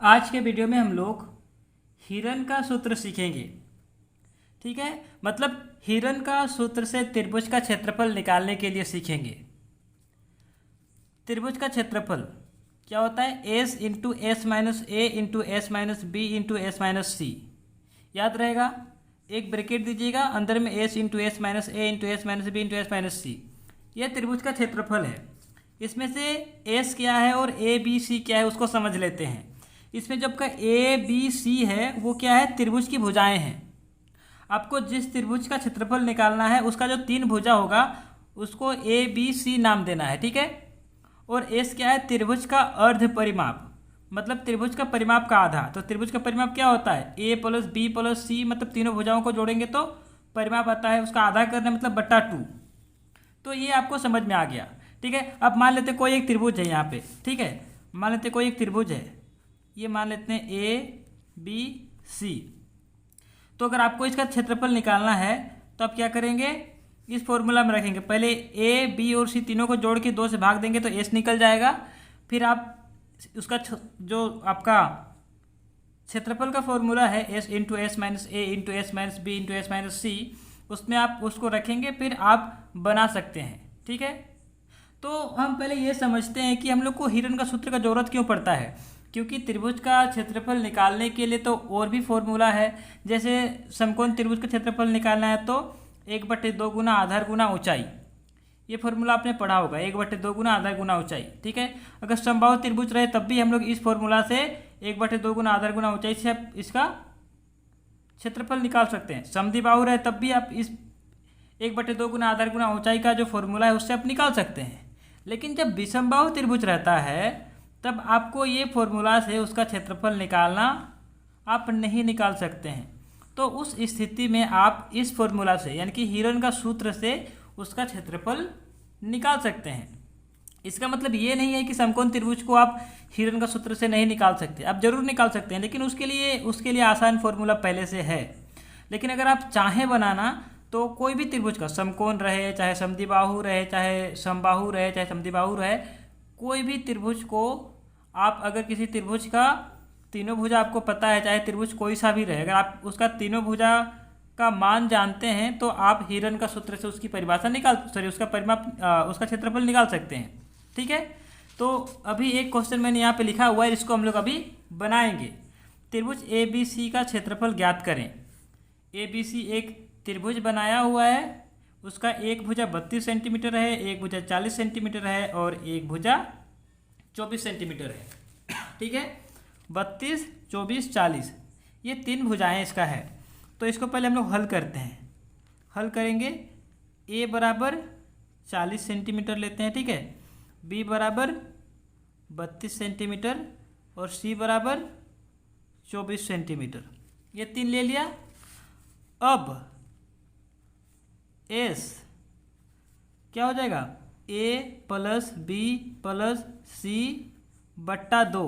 आज के वीडियो में हम लोग हिरन का सूत्र सीखेंगे। ठीक है, मतलब हिरन का सूत्र से त्रिभुज का क्षेत्रफल निकालने के लिए सीखेंगे। त्रिभुज का क्षेत्रफल क्या होता है? S into S minus A into S minus B into S minus C. याद रहेगा, एक ब्रैकेट दीजिएगा, अंदर में S into S minus A into S minus B into S minus C. यह त्रिभुज का क्षेत्रफल है। इसमें से एस क्या है और ए बी सी क्या है उसको समझ लेते हैं। इसमें जब का ए बी सी है वो क्या है? त्रिभुज की भुजाएं हैं। आपको जिस त्रिभुज का क्षेत्रफल निकालना है उसका जो तीन भुजा होगा उसको ए बी सी नाम देना है। ठीक है, और एस क्या है? त्रिभुज का अर्ध परिमाप, मतलब त्रिभुज का परिमाप का आधा। तो त्रिभुज का परिमाप क्या होता है? ए प्लस बी प्लस सी, मतलब तीनों भुजाओं को जोड़ेंगे तो परिमाप आता है, उसका आधा करना मतलब बट्टा 2। तो ये आपको समझ में आ गया। ठीक है, अब मान लेते कोई एक त्रिभुज है यहाँ पे। ठीक है, मान लेते कोई एक त्रिभुज है, ये मान लेते हैं ए बी सी। तो अगर आपको इसका क्षेत्रफल निकालना है तो आप क्या करेंगे? इस फॉर्मूला में रखेंगे। पहले ए बी और सी तीनों को जोड़ के 2 से भाग देंगे तो एस निकल जाएगा। फिर आप उसका जो आपका क्षेत्रफल का फॉर्मूला है S into S minus A into S minus B into S minus C, उसमें आप उसको रखेंगे, फिर आप बना सकते हैं। ठीक है, तो हम पहले ये समझते हैं कि हम लोग को हिरन का सूत्र का जरूरत क्यों पड़ता है। क्योंकि त्रिभुज का क्षेत्रफल निकालने के लिए तो और भी फॉर्मूला है। जैसे समकोण त्रिभुज का क्षेत्रफल निकालना है तो 1/2 गुना आधार गुना ऊंचाई, ये फॉर्मूला आपने पढ़ा होगा, 1/2 गुना आधार गुना ऊंचाई। ठीक है, अगर समबाहु त्रिभुज रहे तब भी हम लोग इस फॉर्मूला से 1/2 गुना आधार गुना ऊंचाई से आप इसका क्षेत्रफल निकाल सकते हैं। समद्विबाहु रहे तब भी आप इस 1/2 गुना आधार गुना ऊंचाई का जो फॉर्मूला है उससे आप निकाल सकते हैं। लेकिन जब विषमबाहु त्रिभुज रहता है तब आपको ये फॉर्मूला से उसका क्षेत्रफल निकालना आप नहीं निकाल सकते हैं। तो उस स्थिति में आप इस फॉर्मूला से यानी कि हिरन का सूत्र से उसका क्षेत्रफल निकाल सकते हैं। इसका मतलब ये नहीं है कि समकोण त्रिभुज को आप हिरन का सूत्र से नहीं निकाल सकते, आप जरूर निकाल सकते हैं, लेकिन उसके लिए आसान फॉर्मूला पहले से है। लेकिन अगर आप चाहें बनाना तो कोई भी त्रिभुज का, समकोण रहे चाहे समद्विबाहु रहे चाहे समबाहु रहे चाहे समद्विबाहु रहे, कोई भी त्रिभुज को आप अगर किसी त्रिभुज का तीनों भुजा आपको पता है, चाहे त्रिभुज कोई सा भी रहे, अगर आप उसका तीनों भुजा का मान जानते हैं तो आप हिरन का सूत्र से उसकी परिभाषा उसका परिमाप उसका क्षेत्रफल निकाल सकते हैं। ठीक है, तो अभी एक क्वेश्चन मैंने यहाँ पे लिखा हुआ है, इसको हम लोग अभी बनाएंगे। त्रिभुज ए बी सी का क्षेत्रफल ज्ञात करें। ए बी सी एक त्रिभुज बनाया हुआ है, उसका एक भुजा 32 सेंटीमीटर है, एक भुजा 40 सेंटीमीटर है और एक भुजा 24 सेंटीमीटर है। ठीक है, 32 24 40 ये तीन भुजाएं इसका है। तो इसको पहले हम लोग हल करते हैं। हल करेंगे, ए बराबर 40 सेंटीमीटर लेते हैं। ठीक है, बी बराबर 32 सेंटीमीटर और सी बराबर 24 सेंटीमीटर, ये तीन ले लिया। अब एस क्या हो जाएगा? ए प्लस बी प्लस सी बट्टा 2।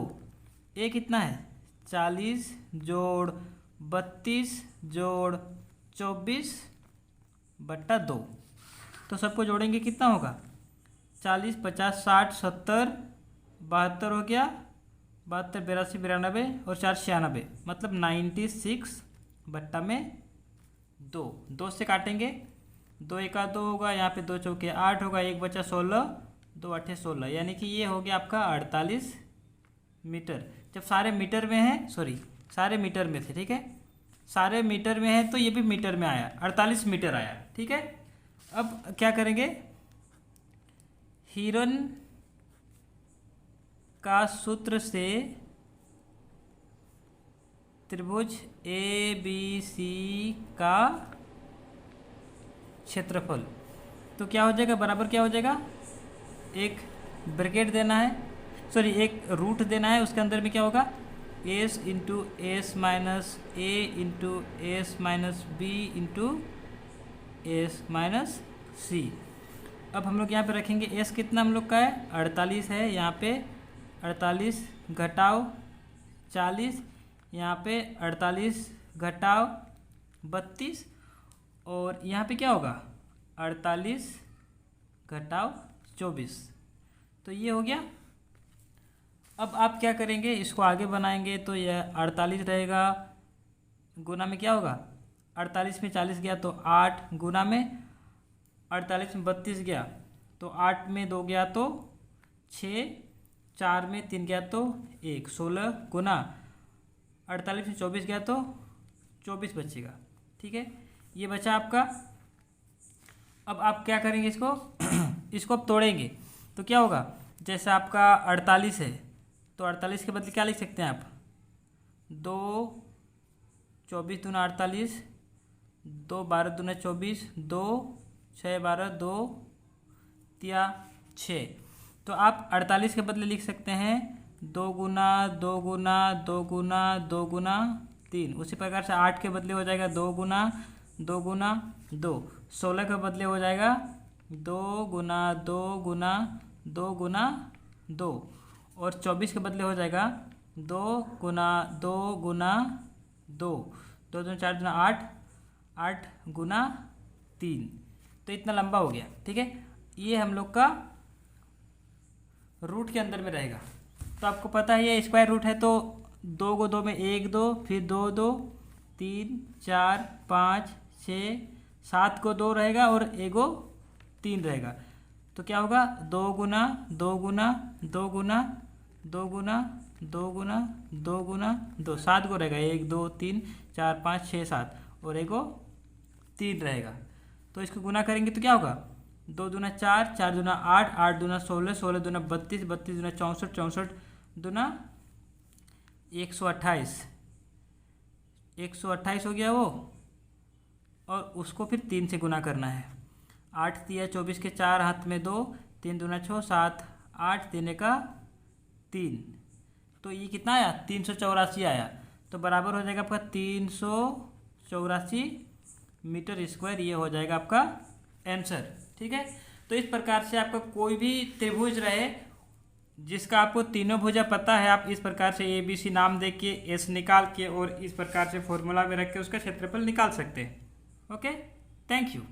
ए कितना है? 40 जोड़ 32 जोड़ 24 बट्टा 2। तो सबको जोड़ेंगे कितना होगा? 40 50 60 70 72 हो गया, 72 82 92 और 4 96, मतलब 96 बट्टा में 2 से काटेंगे, 2 एका 2 होगा, यहाँ पे 2 चौके 8 होगा, 1 बचा 16, 2 8 16, यानी कि ये हो गया आपका 48 मीटर। जब सारे मीटर में हैं, सॉरी सारे मीटर में थे। ठीक है, सारे मीटर में है तो ये भी मीटर में आया, 48 मीटर आया। ठीक है, अब क्या करेंगे? हिरन का सूत्र से त्रिभुज ए बी सी का क्षेत्रफल, तो क्या हो जाएगा? बराबर क्या हो जाएगा? एक ब्रैकेट देना है, सॉरी एक रूट देना है, उसके अंदर में क्या होगा? S into S minus A into S minus B into S minus C. अब हम लोग यहाँ पे रखेंगे एस कितना हम लोग का है? 48 है, यहाँ पे 48 घटाओ 40, यहाँ पे 48 घटाओ 32 और यहाँ पे क्या होगा? 48 घटाओ 24, तो ये हो गया अब आप क्या करेंगे, इसको आगे बनाएंगे तो यह 48 रहेगा, गुना में क्या होगा 48 में 40 गया तो 8, गुना में 48 में 32 गया तो 8 में 2 गया तो 6, 4 में 3 गया तो 1, 16, गुना 48 में 24 गया तो 24 बचेगा। ठीक है, ये बचा आपका। अब आप क्या करेंगे, इसको अब तोड़ेंगे तो क्या होगा, जैसे आपका 48 है तो 48 के बदले क्या लिख सकते हैं आप, 2, 24 दूना 48, 2, 12 दूना 24, 2, 6, 12, 2 तिया 6। तो आप 48 के बदले लिख सकते हैं 2 गुना 2 गुना 2 गुना 2 गुना 3। उसी प्रकार से 8 के बदले हो जाएगा 2 गुना 2 गुना 2। 16 के बदले हो जाएगा 2 गुना 2 गुना 2 गुना 2। और 24 के बदले हो जाएगा 2 गुना 2 गुना 2, 2 दूना 4 दूना 8, 8 गुना 3। तो इतना लंबा हो गया। ठीक है, ये हम लोग का रूट के अंदर में रहेगा। तो आपको पता है ये स्क्वायर रूट है तो 2 को 2 में 1 2, फिर 2 2, 3 4 5 6 7 को 2 रहेगा और 1 3 रहेगा। तो क्या होगा 2 गुना 2 गुना 2 गुना 2 गुना 2 गुना 2 गुना 2, 7 को रहेगा 1 2 3 4 5 6 7 और 1 3 रहेगा। तो इसको गुना करेंगे तो क्या होगा 2 दूना 4, 4 दूना 8, 8 दूना 16, 16 दूना 32, 32 दूना 64, 64 दूना 128, 128 हो गया वो। और उसको फिर 3 से गुना करना है। 8 तिया 24 के 4 हाथ में 2, 3 दूना 6, 7 8 3 का 3। तो ये कितना आया 384 आया। तो बराबर हो जाएगा आपका 384 मीटर स्क्वायर। ये हो जाएगा आपका आंसर। ठीक है, तो इस प्रकार से आपका कोई भी त्रिभुज रहे जिसका आपको तीनों भुजा पता है, आप इस प्रकार से ABC नाम दे के एस निकाल के और इस प्रकार से फॉर्मूला में रख के उसका क्षेत्रफल निकाल सकते हैं। Okay, thank you.